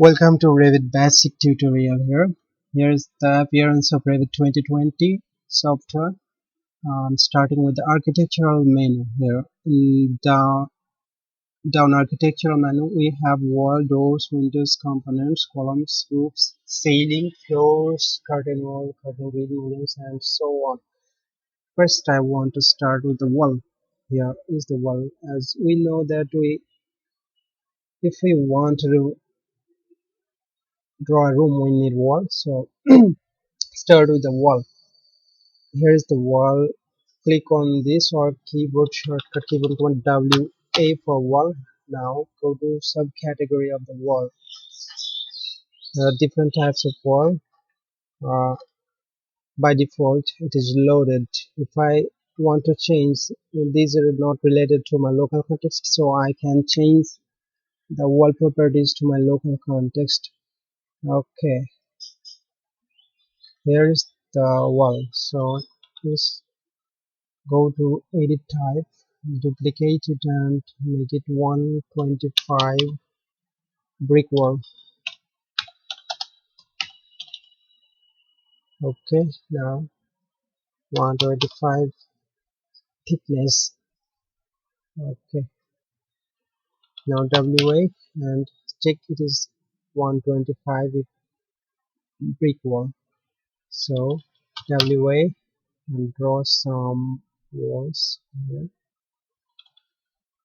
Welcome to Revit Basic tutorial here. Here is the appearance of Revit 2020 software. Starting with the architectural menu here. In down architectural menu, we have wall, doors, windows, components, columns, roofs, ceiling, floors, curtain wall, curtain windows, and so on. First, I want to start with the wall. Here is the wall. As we know that if we want to draw a room, we need wall. So start with the wall. Here is the wall. Click on this or keyboard shortcut keyboard command WA for wall. Now go to subcategory of the wall. There are different types of wall. uh, by default it is loaded. If I want to change, these are not related to my local context, so I can change the wall properties to my local context. Okay, here is the wall. So just go to edit type, duplicate it and make it 125 brick wall. Okay, now 125 thickness. Okay, now WA and check it is 125 with brick wall. So WA and draw some walls here.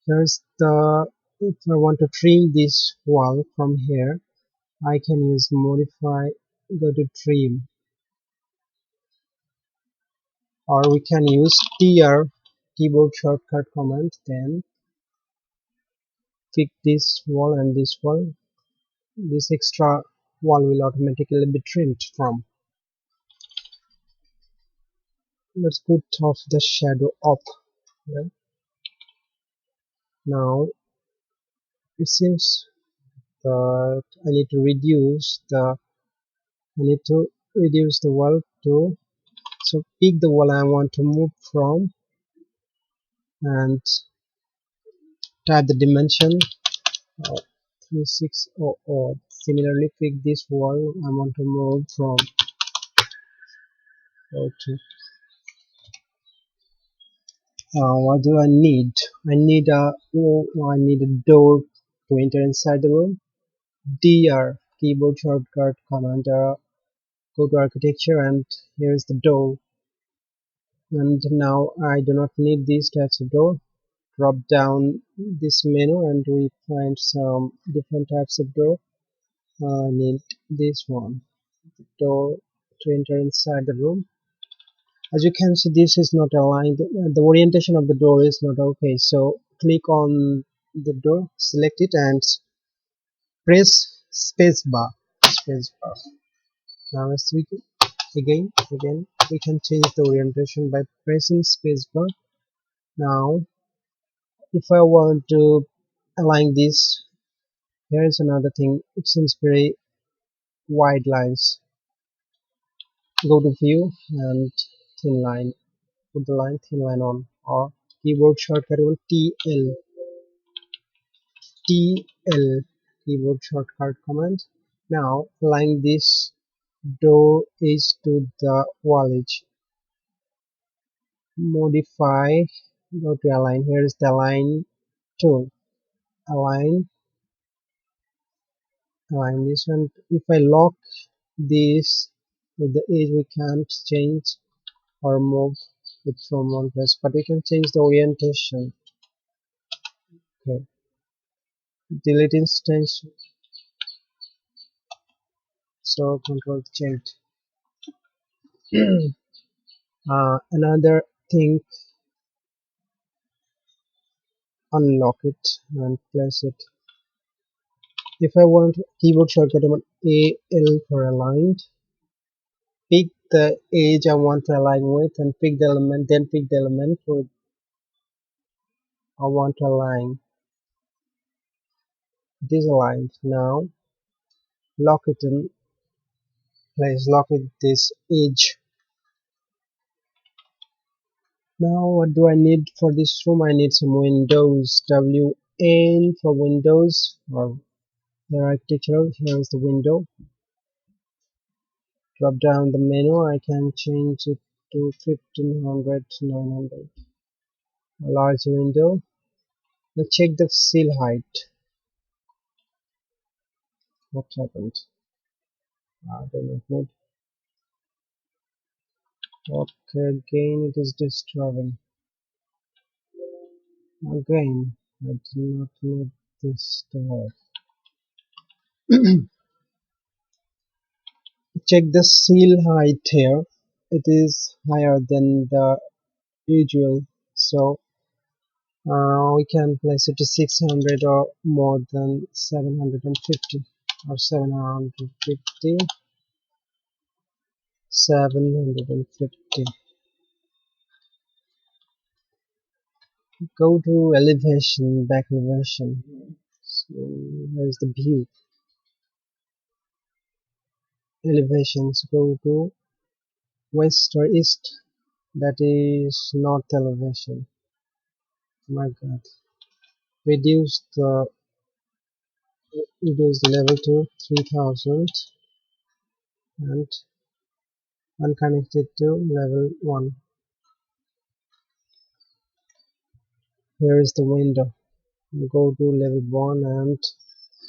Here's the, if I want to trim this wall from here, I can use modify, go to trim, or we can use TR keyboard shortcut command, then pick this wall and this wall. This extra wall will automatically be trimmed from. Let's put off the shadow up here. Now it seems that I need to reduce the wall to, so pick the wall I want to move from and type the dimension 3600. Similarly, pick this wall I want to move from 02. What do I need? I need a door to enter inside the room. DR keyboard shortcut command, go to architecture and here's the door. And now I do not need these types of door. Drop down this menu and we find some different types of door. I need this one, the door to enter inside the room. As you can see, this is not aligned, the orientation of the door is not okay, so click on the door, select it and press spacebar. Now as we again we can change the orientation by pressing spacebar. Now if I want to align this, here is another thing, it seems very wide lines. Go to view and thin line, put the thin line on, or keyboard shortcut TL keyboard shortcut command. Now align this door edge to the wall edge. Modify, go to align, here is the align tool. Align this one. If I lock this with the edge, we can't change or move it from one place, but we can change the orientation. Okay, delete instance, so control change. Another thing, unlock it and place it. If I want keyboard shortcut I want AL for aligned, pick the edge I want to align with and pick the element, then pick the element with I want to align. It is aligned. Now lock it in place, lock with this edge. Now what do I need for this room? I need some windows. WN for windows, or Here architectural, here is the window. Drop down the menu, I can change it to 1500 to 900. A large window. Now check the seal height. What happened? I do not need. Okay, again it is disturbing. Again, I do not need this to have. Check the seal height here. It is higher than the usual, so we can place it to 600 or more than 750 or 750. 750. Go to elevation, back elevation. So where's the view? Elevations, go to west or east. That is north elevation. My God. Reduce the level to 3000 and unconnected to level 1. Here is the window. Go to level 1 and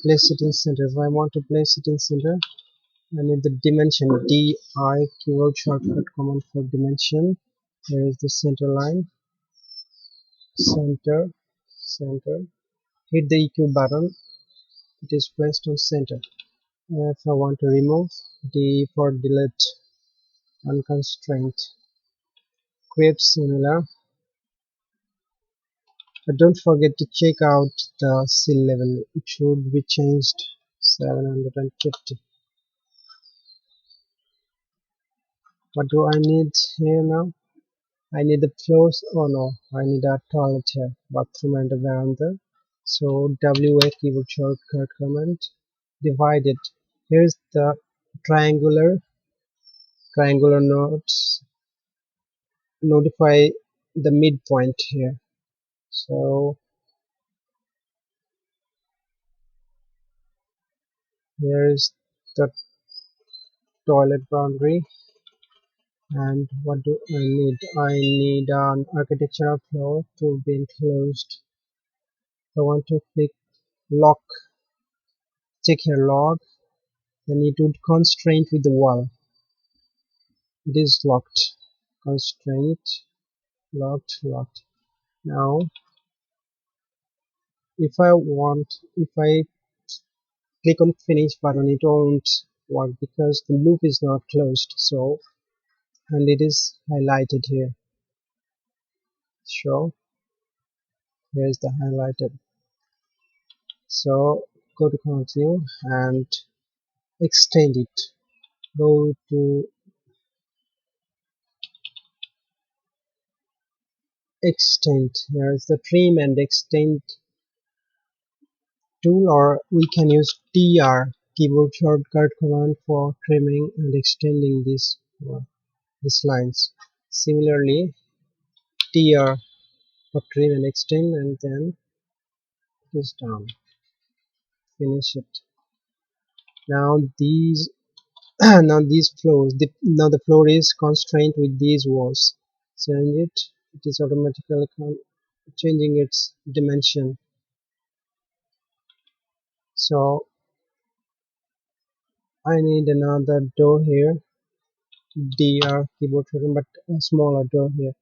place it in center. If I want to place it in center, I need the dimension DI keyword shortcut command for dimension. Here is the center line. Center. Hit the EQ button. It is placed on center. If I want to remove, D for delete. Unconstrained. Create similar. But don't forget to check out the seal level. It should be changed 750. What do I need here now? I need the floors. Oh no, I need a toilet here, bathroom and a veranda. So WA keyboard shortcut command, divide it. Here's the triangular nodes. Notify the midpoint here. So here's the toilet boundary. And what do I need? I need an architectural floor to be enclosed. I want to click lock. Check here lock. Then it would constraint with the wall. It is locked. Constraint locked. Now if I click on finish button, it won't work because the loop is not closed. So, and it is highlighted here. So here's the highlighted. So go to continue and extend it. Go to extend. Here's the trim and extend tool, or we can use TR keyboard shortcut command for trimming and extending these lines. Similarly, TR for trim and extend, and then this down. Finish it. Now these now these floors. Now the floor is constrained with these walls. Change it. It is automatically changing its dimension. So I need another door here. DR keyboard shortcut, but a smaller door here.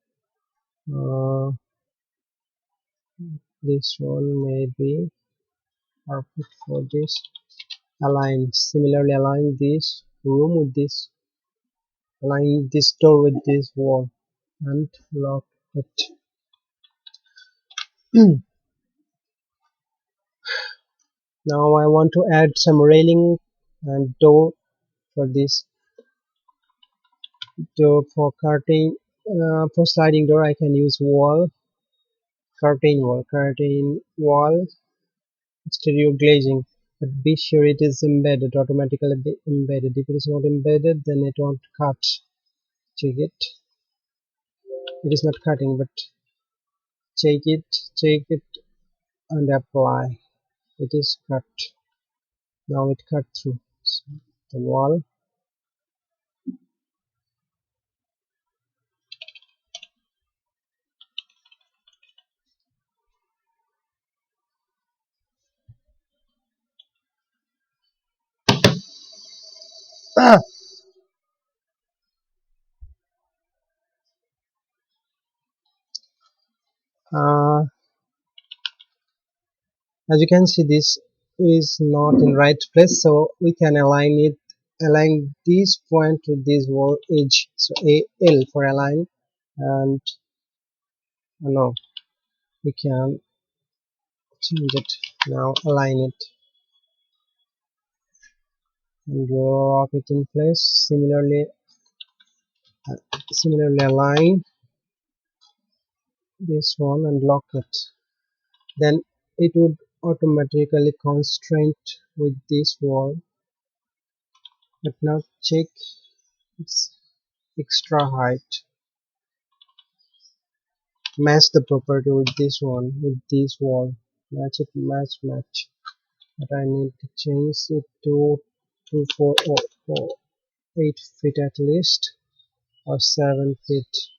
This one may be perfect for this. Similarly align this room with this, align this door with this wall, and lock it. Now I want to add some railing and door for this. Door for curtain, for sliding door I can use curtain wall, exterior glazing, but be sure it is automatically embedded. If it is not embedded, then it won't cut. Check it. It is not cutting, but check it and apply. It is cut. Now it cut through the wall. Ah! Uh, as you can see, this is not in right place, so we can align this point to this wall edge. So AL for align, and no, we can change it now. Align it and lock it in place. Similarly align this one and lock it. Then it would automatically constrain with this wall. But now check its extra height. Match the property with this one, with this wall. Match it, match. But I need to change it to 8 feet at least, or 7 feet.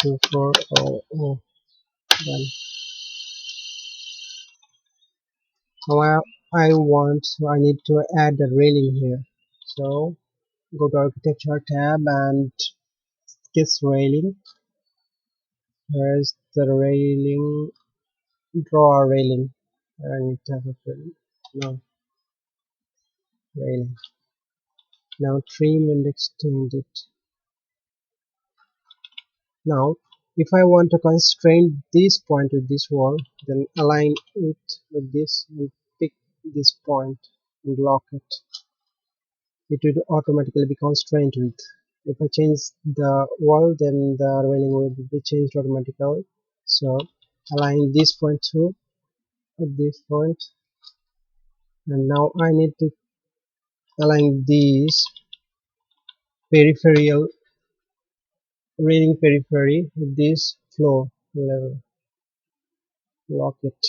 2400. Then now I need to add a railing here. So go to architecture tab and this railing. Here's the railing. Draw a railing. I need to have a railing. No, railing. Now trim and extend it. Now if I want to constrain this point with this wall, then align it with this and pick this point and lock it. It will automatically be constrained with. If I change the wall, then the railing will be changed automatically. So align this point too at this point, and now I need to align these peripheral railing periphery with this floor level. Lock it.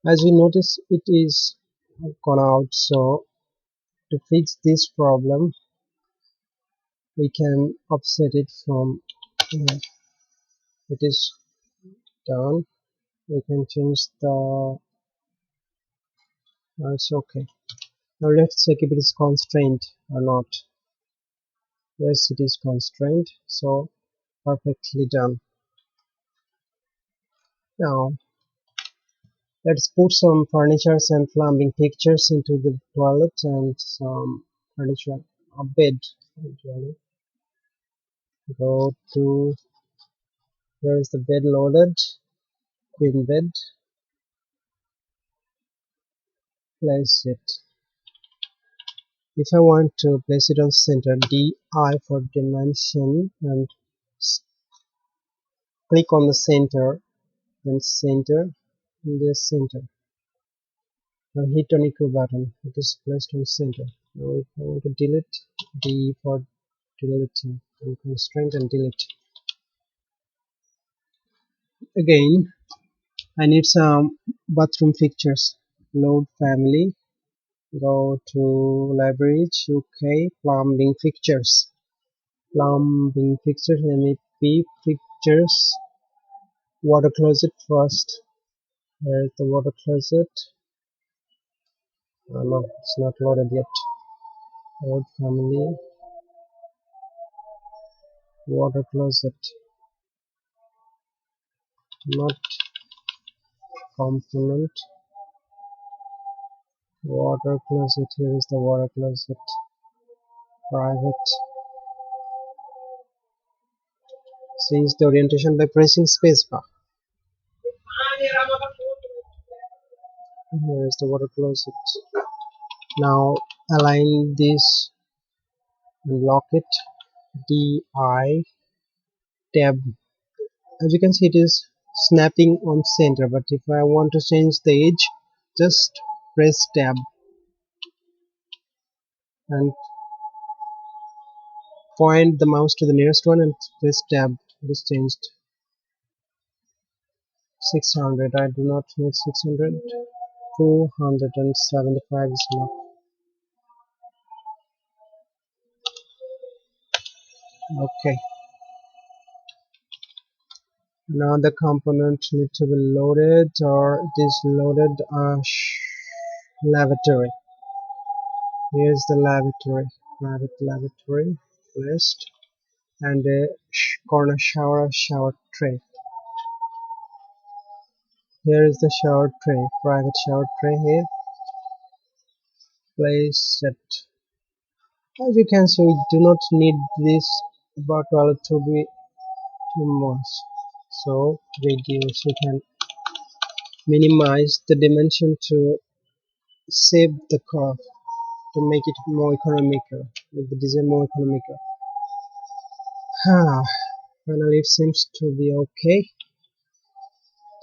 As we notice, it is gone out. So to fix this problem, we can offset it from here. It is done. We can change the it's okay. Now let's check if it is constrained or not. Yes, it is constrained, so perfectly done. Now let's put some furniture and plumbing pictures into the toilet and some furniture, a bed actually. Go to, here is the bed loaded, queen bed, place it. If I want to place it on center, DI for dimension, and click on the center, then center, and this center. Now hit on equal button. It is placed on center. Now if I want to delete, D for deleting, and constraint and delete. Again, I need some bathroom fixtures. Load family. Go to libraries, UK, plumbing fixtures. Plumbing fixtures, MEP fixtures. Water closet first. Where is the water closet? No, it's not loaded yet. Load family. Water closet. Not component. Water closet. Here is the water closet. Private. Change the orientation by pressing spacebar. Here is the water closet. Now align this and lock it. DI tab. As you can see, it is snapping on center, but if I want to change the edge, just press tab and point the mouse to the nearest one and press tab. It is changed. 600. I do not need 600. 275 is enough. Okay. Now the component need to be loaded, or it is loaded. Lavatory. Here's the lavatory. Private lavatory list, and a corner shower tray. Here is the shower tray. Private shower tray here. Place it. As you can see, we do not need this bar toilet to be too much. So reduce. We can minimize the dimension to save the cost, to make it more economical, make the design more economical. Finally it seems to be okay.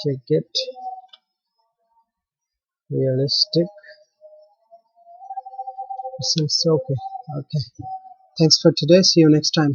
Check it. Realistic. It seems okay. Okay. Thanks for today. See you next time.